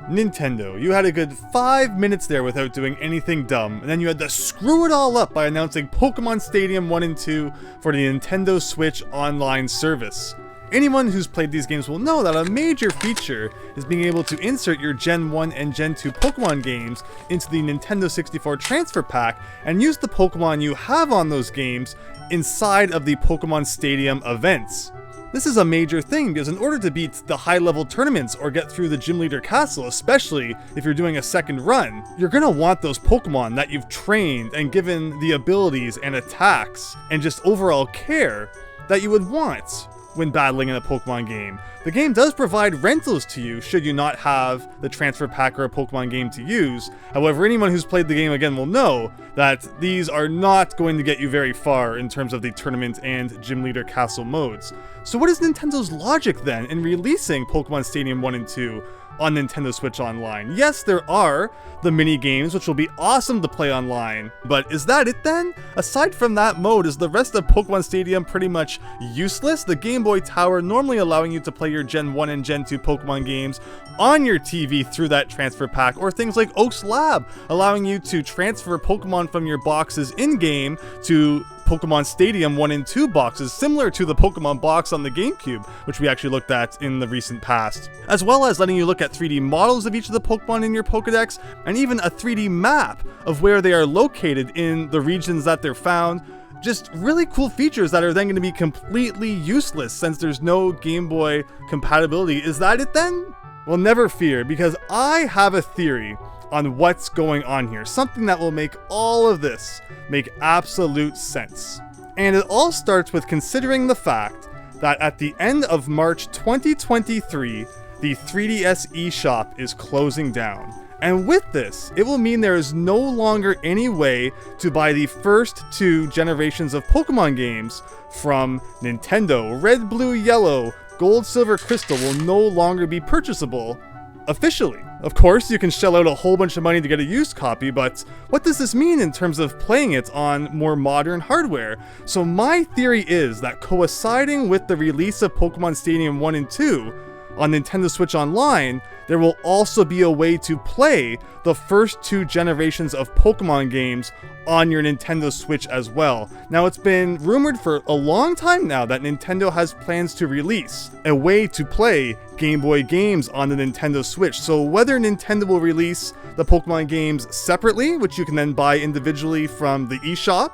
Nintendo, you had a good 5 minutes there without doing anything dumb, and then you had to screw it all up by announcing Pokemon Stadium 1 and 2 for the Nintendo Switch online service. Anyone who's played these games will know that a major feature is being able to insert your Gen 1 and Gen 2 Pokemon games into the Nintendo 64 transfer pack and use the Pokemon you have on those games inside of the Pokemon Stadium events. This is a major thing because in order to beat the high-level tournaments or get through the Gym Leader Castle, especially if you're doing a second run, you're gonna want those Pokemon that you've trained and given the abilities and attacks and just overall care that you would want when battling in a Pokemon game. The game does provide rentals to you should you not have the transfer pack or a Pokemon game to use. However, anyone who's played the game again will know that these are not going to get you very far in terms of the tournament and Gym Leader Castle modes. So what is Nintendo's logic then in releasing Pokemon Stadium 1 and 2 on Nintendo Switch Online? Yes, there are the mini games, which will be awesome to play online, but is that it then? Aside from that mode, is the rest of Pokemon Stadium pretty much useless? The Game Boy Tower normally allowing you to play your Gen 1 and Gen 2 Pokemon games on your TV through that transfer pack, or things like Oak's Lab, allowing you to transfer Pokemon from your boxes in-game to Pokemon Stadium 1 and 2 boxes, similar to the Pokemon box on the GameCube, which we actually looked at in the recent past, as well as letting you look at 3D models of each of the Pokemon in your Pokedex, and even a 3D map of where they are located in the regions that they're found. Just really cool features that are then going to be completely useless since there's no Game Boy compatibility. Is that it then? Well, never fear, because I have a theory on what's going on here. Something that will make all of this make absolute sense. And it all starts with considering the fact that at the end of March 2023, the 3DS eShop is closing down. And with this, it will mean there is no longer any way to buy the first 2 generations of Pokemon games from Nintendo. Red, Blue, Yellow, Gold, Silver, Crystal will no longer be purchasable officially. Of course, you can shell out a whole bunch of money to get a used copy, but what does this mean in terms of playing it on more modern hardware? So my theory is that coinciding with the release of Pokemon Stadium 1 and 2 on Nintendo Switch Online, there will also be a way to play the first 2 generations of Pokemon games on your Nintendo Switch as well. Now, it's been rumored for a long time now that Nintendo has plans to release a way to play Game Boy games on the Nintendo Switch. So whether Nintendo will release the Pokemon games separately, which you can then buy individually from the eShop,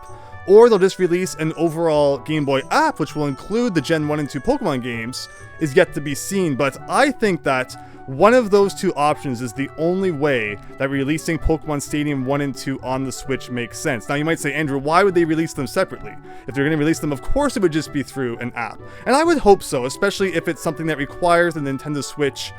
or they'll just release an overall Game Boy app which will include the Gen 1 and 2 Pokemon games, is yet to be seen. But I think that one of those 2 options is the only way that releasing Pokemon Stadium 1 and 2 on the Switch makes sense. Now you might say, Andrew, why would they release them separately? If they're going to release them, of course it would just be through an app. And I would hope so, especially if it's something that requires the Nintendo Switch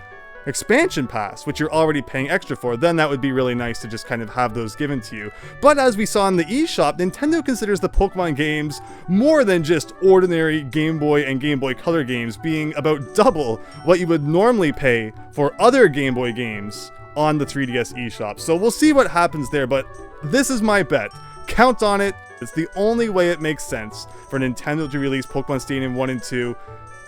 expansion pass, which you're already paying extra for. Then that would be really nice to just kind of have those given to you. But as we saw in the eShop, Nintendo considers the Pokemon games more than just ordinary Game Boy and Game Boy Color games, being about double what you would normally pay for other Game Boy games on the 3DS eShop. So we'll see what happens there, but this is my bet. Count on it. It's the only way it makes sense for Nintendo to release Pokemon Stadium 1 and 2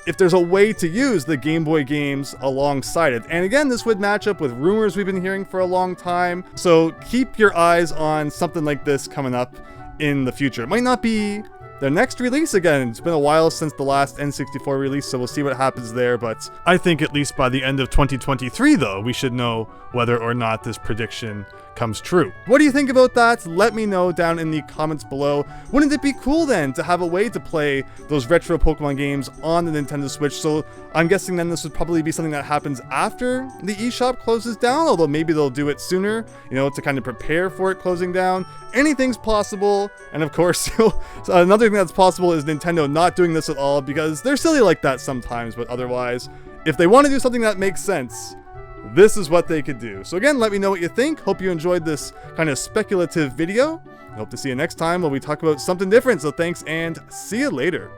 if there's a way to use the Game Boy games alongside it. And again, this would match up with rumors we've been hearing for a long time. So keep your eyes on something like this coming up in the future. It might not be the next release again. It's been a while since the last N64 release, so we'll see what happens there. But I think at least by the end of 2023, though, we should know whether or not this prediction comes true. What do you think about that? Let me know down in the comments below. Wouldn't it be cool then to have a way to play those retro Pokemon games on the Nintendo Switch? So I'm guessing then this would probably be something that happens after the eShop closes down, although maybe they'll do it sooner, you know, to kind of prepare for it closing down. Anything's possible. And of course, another thing that's possible is Nintendo not doing this at all, because they're silly like that sometimes, but otherwise, if they want to do something that makes sense, this is what they could do. So again, let me know what you think. Hope you enjoyed this kind of speculative video. I hope to see you next time when we talk about something different. So thanks and see you later.